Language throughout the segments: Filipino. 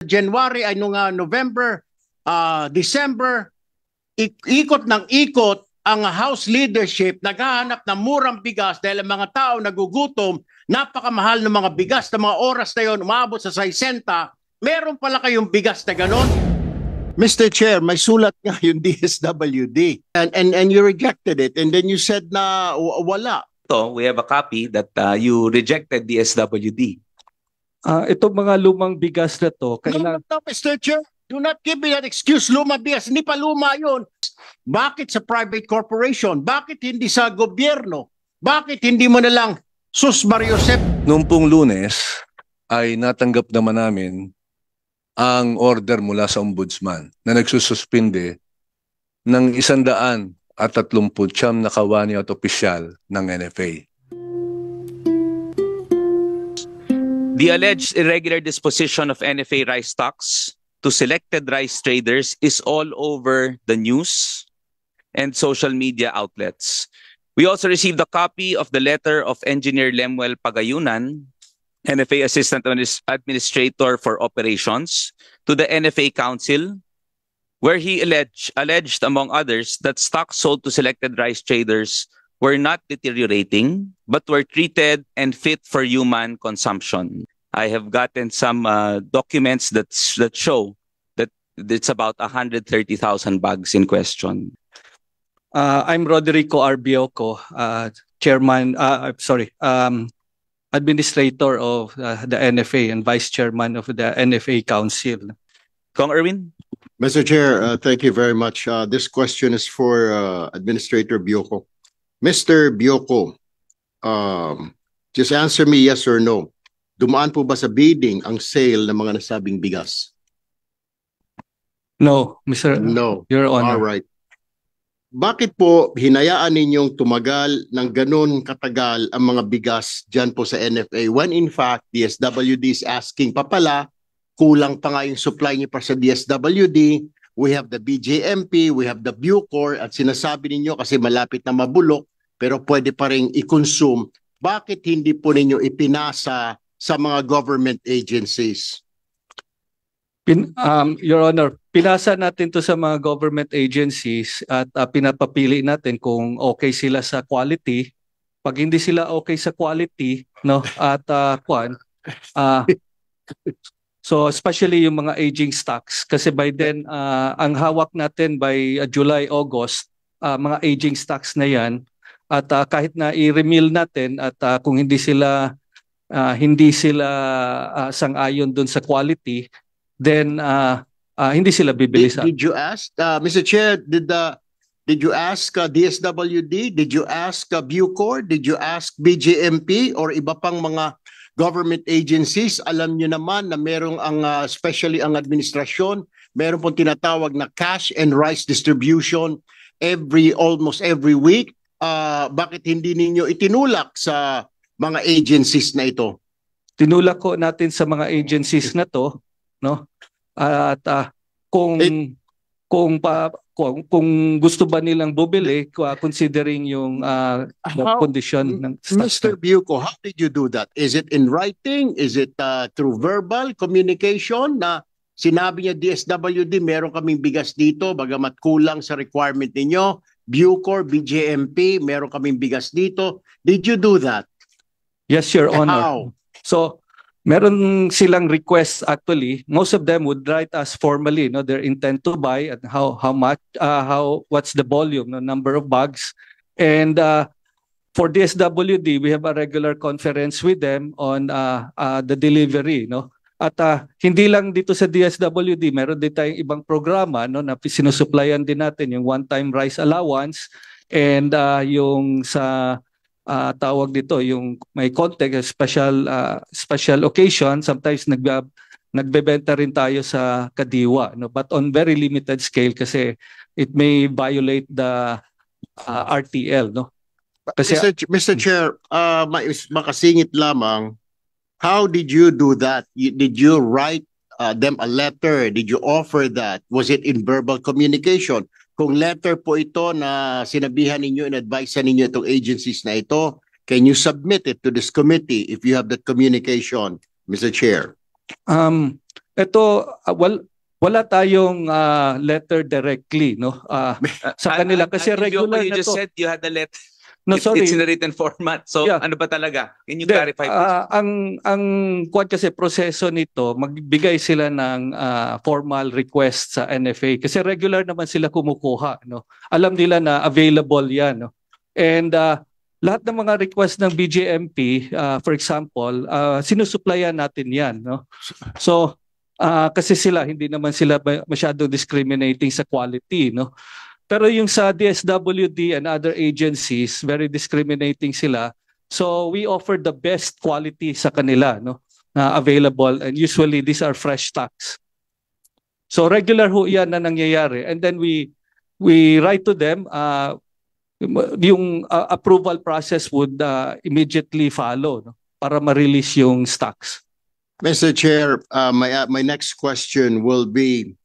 January, ay nung November, December, ikot ng ikot ang House leadership, naghahanap ng murang bigas dahil ang mga tao nagugutom, napakamahal ng mga bigas na mga oras na yon, umabot sa 60, meron pala kayong bigas na ganon? Mr. Chair, may sulat nga yung DSWD and you rejected it and then you said na wala. So we have a copy that you rejected DSWD. Itong mga lumang bigas na to, No, Mr. Chair, do not give me that excuse, luma bigas. Hindi pa luma yun. Bakit sa private corporation? Bakit hindi sa gobyerno? Bakit hindi mo na lang sus Mario Sep? Noong pong Lunes ay natanggap naman namin ang order mula sa ombudsman na nagsususpinde ng 139 na kawani at opisyal ng NFA. The alleged irregular disposition of NFA rice stocks to selected rice traders is all over the news and social media outlets. We also received a copy of the letter of Engineer Lemuel Pagayunan, NFA Assistant Administrator for Operations, to the NFA Council, where he alleged, among others, that stocks sold to selected rice traders were not deteriorating, but were treated and fit for human consumption. I have gotten some documents that show that it's about 130,000 bags in question. I'm Roderico Arbioco, Chairman, Administrator of the NFA and Vice Chairman of the NFA Council. Kong Erwin? Mr. Chair, thank you very much. This question is for Administrator Bioco. Mr. Bioco, just answer me yes or no. Dumaan po ba sa bidding ang sale ng mga nasabing bigas? No, Mr. No. Your Honor. All right. Bakit po hinayaan ninyong tumagal ng ganun katagal ang mga bigas dyan po sa NFA when in fact DSWD is asking pa pala, kulang pa nga yung supply niyo pa sa DSWD, we have the BJMP, we have the Bucor at sinasabi ninyo kasi malapit na mabulok pero pwede pa rin i-consume. Bakit hindi po ninyo ipinasa sa mga government agencies? Your Honor, pinasa natin to sa mga government agencies at pinapapili natin kung okay sila sa quality. Pag hindi sila okay sa quality, no, at so especially yung mga aging stocks kasi by then ang hawak natin by July, August, mga aging stocks na yan at kahit na i-remill natin at kung hindi sila sang-ayon dun sa quality, then hindi sila bibili sa. Did you ask, Mr. Chair, did you ask DSWD? Did you ask Bucor? Did you ask BJMP or iba pang mga government agencies? Alam nyo naman na merong especially ang administrasyon, meron pong tinatawag na cash and rice distribution almost every week. Bakit hindi ninyo itinulak sa mga agencies na ito? Tinulak ko natin sa mga agencies na to, no? At kung gusto ba nilang bumili considering yung condition ng Mr. Bucco, how did you do that? Is it in writing? Is it through verbal communication na sinabi niya DSWD meron kaming bigas dito bagamat kulang sa requirement ninyo? Bucor, BJMP, meron kaming bigas dito. Did you do that? Yes, Your Honor. How? So meron silang request actually. Most of them would write us formally, no, their intent to buy and how much, what's the volume, no, number of bags. And for DSWD, we have a regular conference with them on the delivery, no. At hindi lang dito sa DSWD, meron din tayong ibang programa, no, na sinusuplayan din natin yung one-time rice allowance and yung sa tawag dito yung may context special occasion, sometimes nagbebenta rin tayo sa kadiwa, no, but on very limited scale kasi it may violate the RTL, no. Kasi Mr. Chair, makasingit lamang, how did you do that? Did you write them a letter? Did you offer that? Was it in verbal communication? Kung letter po ito na sinabihan ninyo and advisean ninyo itong agencies na ito, can you submit it to this committee if you have that communication, Mr. Chair? Ito, wala tayong letter directly, no? Sa kanila kasi regular you na just to. said you had a letter. No, sorry. It's in a written format. So Yeah. ano ba talaga? Can you Hindi, clarify please? ang kuwan kasi proseso nito, magbigay sila ng formal request sa NFA kasi regular naman sila kumukuha, no. Alam nila na available 'yan, no. And lahat ng mga request ng BJMP, for example, sinusuplayan natin 'yan, no. So kasi hindi naman sila masyadong discriminating sa quality, no. Pero yung sa DSWD and other agencies, very discriminating sila. So we offer the best quality sa kanila, no, na available, and usually these are fresh stocks. So regular ho 'yan na nangyayari, and then we write to them. Yung approval process would immediately follow, no, para ma-release yung stocks. Mr. Chair, my next question will be,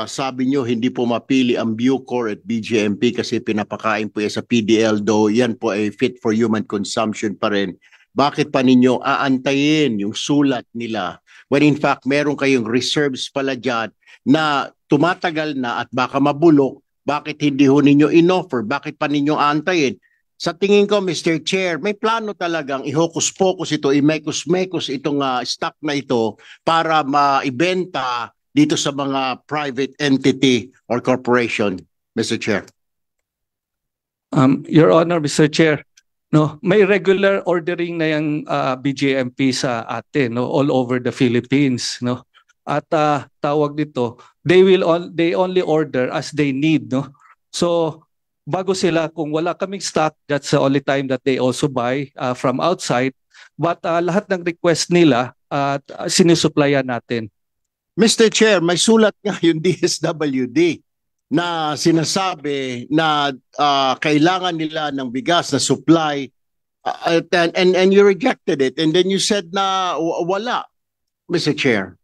sabi nyo hindi po mapili ang Bucor at BJMP kasi pinapakain po yan sa PDL, though yan po ay fit for human consumption pa rin. Bakit pa ninyo aantayin yung sulat nila when in fact meron kayong reserves pala dyan na tumatagal na at baka mabulok? Bakit hindi ho ninyo in-offer? Bakit pa ninyo aantayin? Sa tingin ko, Mr. Chair, may plano talagang i-hocus-pocus ito, i-mekos-mekos itong stock na ito para maibenta dito sa mga private entity or corporation, Mr. Chair. Your Honor, Mr. Chair, no, may regular ordering na yung BJMP sa atin, no, all over the Philippines, no. At tawag dito, they only order as they need, no. So bago sila, kung wala kaming stock, that's the only time that they also buy from outside. But lahat ng request nila sinusupplyan natin. Mr. Chair, may sulat nga yung DSWD na sinasabi na kailangan nila ng bigas na supply and you rejected it and then you said na wala, Mr. Chair.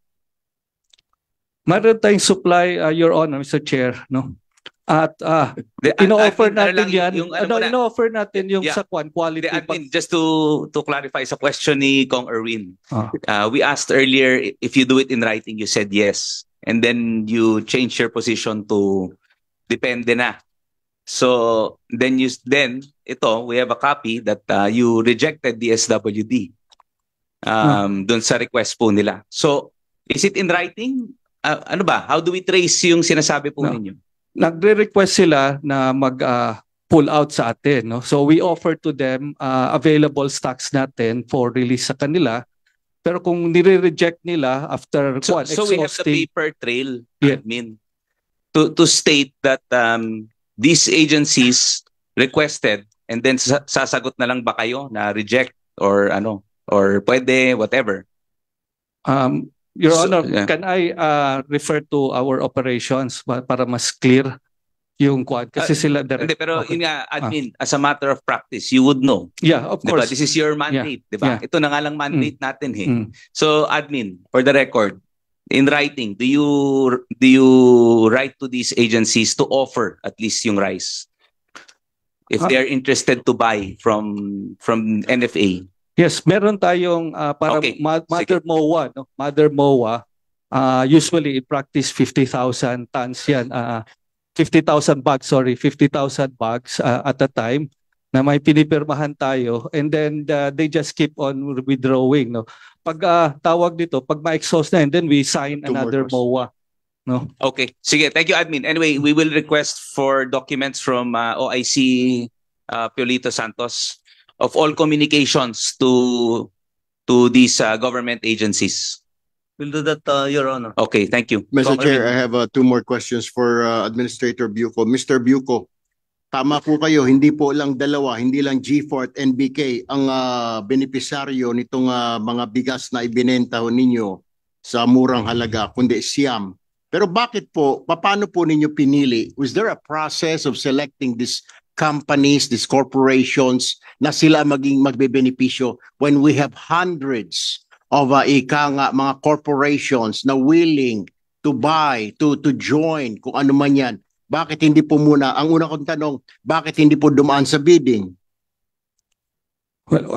Meron tayong supply, Your Honor, Mr. Chair, no? At ino-offer natin yan. Ino-offer natin yung sa quality. Admin, just to clarify sa question ni Kong Erwin. We asked earlier if you do it in writing, you said yes. And then you changed your position to depende na. So then we have a copy that you rejected the SWD dun sa request po nila. So is it in writing? Ano ba? How do we trace yung sinasabi po ninyo? Nagre-request sila na mag-pull out sa atin, no? So we offer to them available stocks natin for release sa kanila. Pero kung nire-reject nila after so we have the paper trail, admin, to state that these agencies requested and then sasagot na lang ba kayo na reject or ano or pwede whatever. Your Honor, can I refer to our operations para mas clear yung quad? Kasi sila direct. Hindi, pero yun nga, admin, as a matter of practice, you would know. Yeah, of course. Diba? This is your mandate, diba? Yeah. Ito na nga lang mandate natin, eh. So, admin, for the record, in writing, do you write to these agencies to offer at least yung rice? If they are interested to buy from NFA? Yes, meron tayong para Okay. Mother MOA, no? Mother MOA, usually in practice 50,000 tons yan, 50,000 bags, 50,000 bags at a time na may pinipirmahan tayo, and then they just keep on withdrawing, no. Pag tawag dito, pag ma-exhaust na, and then we sign another MOA, no. Okay, sige, thank you, admin. Anyway, we will request for documents from OIC Piolito Santos of all communications to these government agencies. We'll do that, Your Honor. Okay, thank you. Mr. Kong Chair, Erwin. I have two more questions for Administrator Bucco. Mr. Bucco, tama po kayo, hindi po lang dalawa, hindi lang G4 at NBK ang benepisaryo nitong mga bigas na ibinenta ho ninyo sa murang halaga, kundi Siam. Pero bakit po, paano po ninyo pinili? Was there a process of selecting these companies, these corporations na sila maging magbebenepisyo when we have hundreds of mga corporations na willing to buy, to join, kung ano man yan? Bakit hindi po muna, ang una kong tanong, bakit hindi po dumaan sa bidding? Well,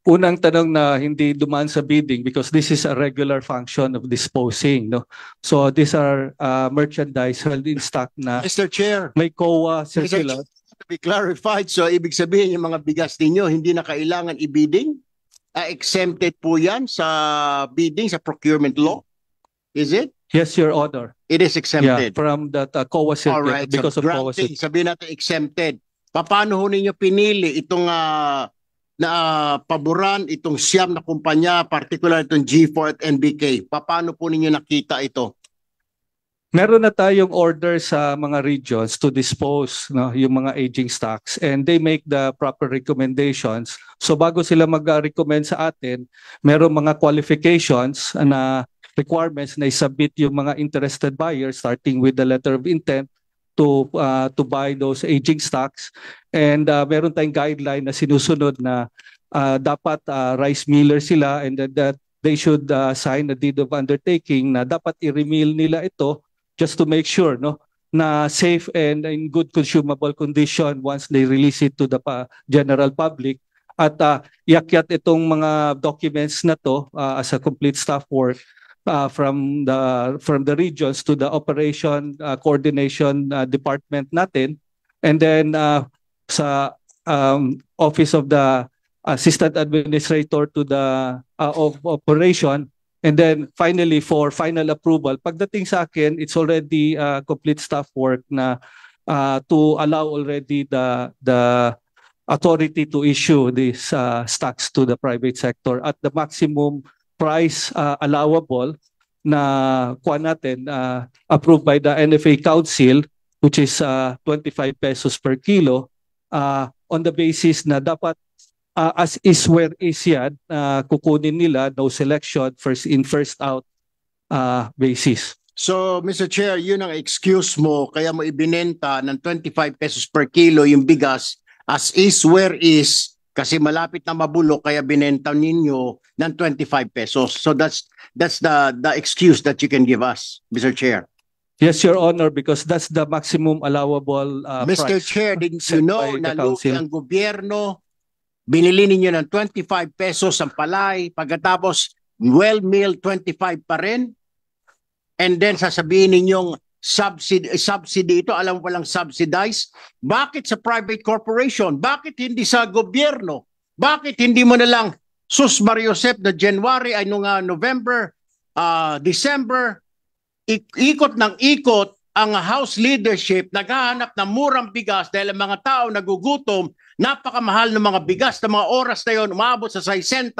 unang tanong na hindi dumaan sa bidding because this is a regular function of disposing, no? So these are merchandise held in stock na Mr. Chair, may COA Mr. circular. to be clarified, so ibig sabihin yung mga bigas ninyo hindi na kailangan i-bidding? Exempted po yan sa bidding, sa procurement law? Is it? Yes, Your Honor. It is Yeah, exempted. from that COA circular Alright, because so of COA granting, circular. sabihin natin exempted. Paano ho ninyo pinili itong na paboran, itong siyam na kumpanya, particular itong G4 at NBK? Paano po ninyo nakita ito? Meron na tayong order sa mga regions to dispose, no, yung mga aging stocks, and they make the proper recommendations. So bago sila mag-recommend sa atin, meron mga qualifications na requirements na i-submit yung mga interested buyers, starting with the letter of intent to buy those aging stocks. And meron tayong guideline na sinusunod na dapat rice miller sila, and that they should sign a deed of undertaking na dapat i-remill nila ito just to make sure, no, na safe and in good consumable condition once they release it to the general public. At iakyat itong mga documents na to as a complete staff work from the regions to the operation coordination department natin, and then sa office of the assistant administrator to the of operation. And then finally, for final approval, pagdating sa akin, it's already complete staff work na to allow already the authority to issue these stocks to the private sector at the maximum price allowable na kuha natin, approved by the NFA Council, which is 25 pesos per kilo, on the basis na dapat as is where is yan, kukunin nila, no selection, first in, first out basis. So, Mr. Chair, yun ang excuse mo, kaya mo ibinenta ng 25 pesos per kilo yung bigas as is where is, kasi malapit na mabulok, kaya binenta ninyo ng 25 pesos. So that's the excuse that you can give us, Mr. Chair. Yes, Your Honor, because that's the maximum allowable Mr. price Chair, didn't set you know by na the council. ang gobyerno, binili ninyo ng 25 pesos ang palay, pagkatapos well-milled 25 pa rin, and then sasabihin ninyong subsidy ito, alam mo palang subsidized. Bakit sa private corporation? Bakit hindi sa gobyerno? Bakit hindi mo na lang sus Mario Josep na January ay nung November, December, ikot ng ikot ang House leadership, naghahanap ng murang bigas dahil ang mga tao nagugutom, napakamahal ng mga bigas na mga oras na yon, umabot sa 60,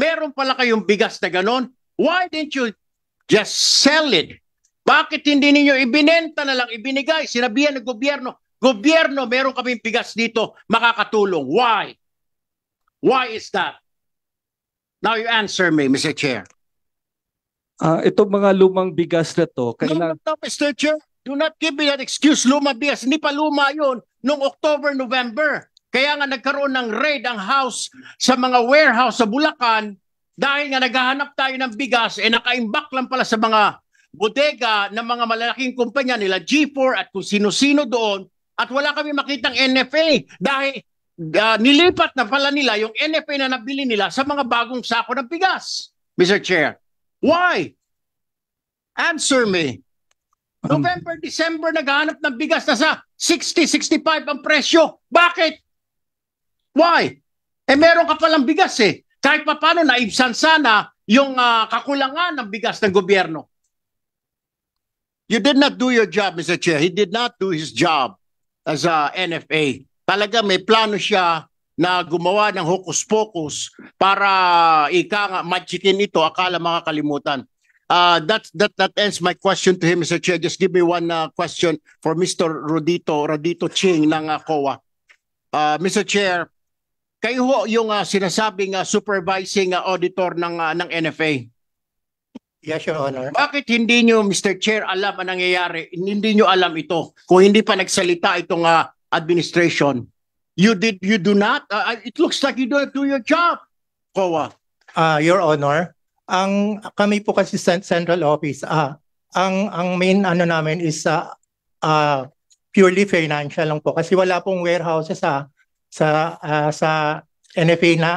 meron pala kayong bigas na ganon. Why didn't you just sell it? Bakit hindi ninyo ibinenta na lang, ibinigay, sinabihan ng gobyerno, gobyerno, meron kaming bigas dito, makakatulong. Why? Why is that? Now you answer me, Mr. Chair. Itong mga lumang bigas na to, No, Mr. Chair, do not give me that excuse, luma bigas. Hindi pa luma yun noong October, November. Kaya nga nagkaroon ng raid ang house sa mga warehouse sa Bulacan dahil nga naghahanap tayo ng bigas, nakaimbak lang pala sa mga bodega ng mga malalaking kumpanya nila, G4 at kung sino-sino doon, at wala kami makitang NFA dahil nilipat na pala nila yung NFA na nabili nila sa mga bagong sako ng bigas. Mr. Chair, why? Answer me. November, December, naghahanap ng bigas na sa 60, 65 ang presyo. Bakit? Why? Meron ka palang bigas eh. Kahit pa paano naibsan sana yung kakulangan ng bigas ng gobyerno. You did not do your job, Mr. Chair. He did not do his job as a NFA. Talaga may plano siya na gumawa ng hokus-pokus para magikin ito, akala makakalimutan. That ends my question to him, Mr. Chair. Just give me one question for Mr. Rodito Ching ng COA. Mr. Chair, kayo ho yung sinasabing supervising auditor ng NFA. Yes, Your Honor. Bakit hindi nyo, Mr. Chair, alam ang nangyayari? Hindi nyo alam ito. Kung hindi pa nagsalita itong administration, you do not? It looks like you don't do your job, COA. Your Honor, kami po kasi central office, ang main namin is purely financial lang po kasi wala pong warehouses sa NFA na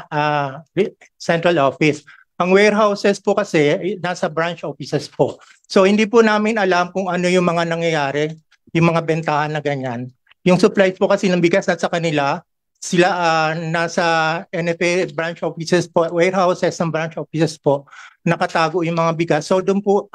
central office. Ang warehouses po kasi nasa branch offices po. So hindi po namin alam kung ano yung mga nangyayari, yung mga bentahan na ganyan. Yung supplies po kasi ng bigas nasa kanila, sila nasa NFA branch offices po, warehouses ng branch offices po, nakatago yung mga bigas. So doon po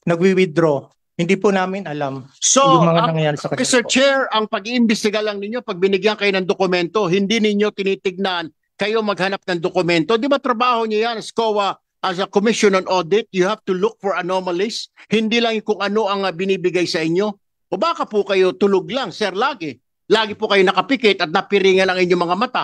nagwi-withdraw. Hindi po namin alam So, yung mga nangyayari sa kanila Mr. po. Chair, ang pag-iimbestiga lang ninyo, pag binigyan kayo ng dokumento, hindi ninyo tinitignan kayo maghanap ng dokumento. Di ba trabaho niyo yan as COA, as a Commission on Audit, you have to look for anomalies. Hindi lang kung ano ang binibigay sa inyo. O baka po kayo tulog lang, sir, lagi. Lagi po kayo nakapikit at napiringan ang inyong mga mata.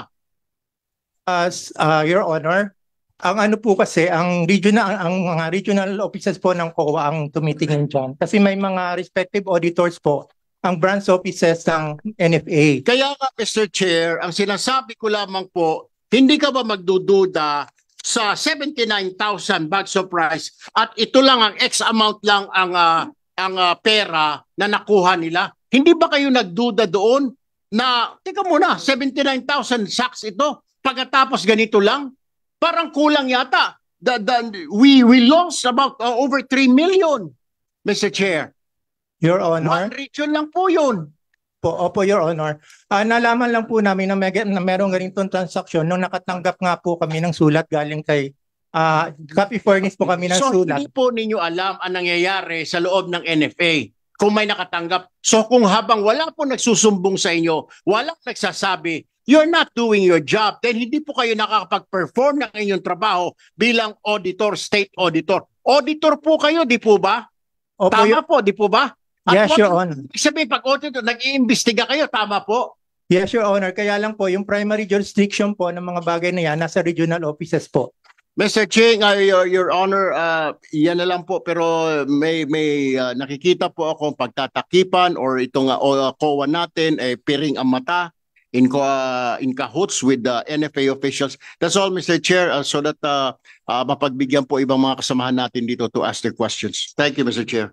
Your Honor, ang ano po kasi, ang mga regional offices po ng COA ang tumitingin dyan. Kasi may mga respective auditors po, ang branch offices ng NFA. Kaya nga, Mr. Chair, ang sinasabi ko lamang po, hindi ka ba magdududa sa 79,000 bags of rice at ito lang ang X amount lang ang pera na nakuha nila? Hindi ba kayo nagduda doon na, teka muna, 79,000 sacks ito, pagkatapos ganito lang? Parang kulang yata. We lost about over 3 million, Mr. Chair. Your Honor. One region lang po yun. Opo, Your Honor. Nalaman lang po namin na merong ganitong transaksyon nung nakatanggap nga po kami ng sulat galing kay copy furnish po kami ng So sulat. hindi po ninyo alam ang nangyayari sa loob ng NFA kung may nakatanggap. So kung habang wala po nagsusumbong sa inyo, walang nagsasabi, you're not doing your job, then hindi po kayo nakakapag-perform ng inyong trabaho bilang auditor, state auditor. Auditor po kayo, di po ba? Opo, Tama po, di po ba? Yes, Your Honor. Sabihin, pag auditor, nag-iimbestiga kayo, tama po? Yes, Your Honor. Kaya lang po, yung primary jurisdiction po ng mga bagay na yan, nasa regional offices po. Mr. Ching, Your Honor, yan na lang po, pero may nakikita po akong pagtatakipan or itong COA natin, piring ang mata in cahoots with the NFA officials. That's all, Mr. Chair, so that mapagbigyan po ibang mga kasamahan natin dito to ask their questions. Thank you, Mr. Chair.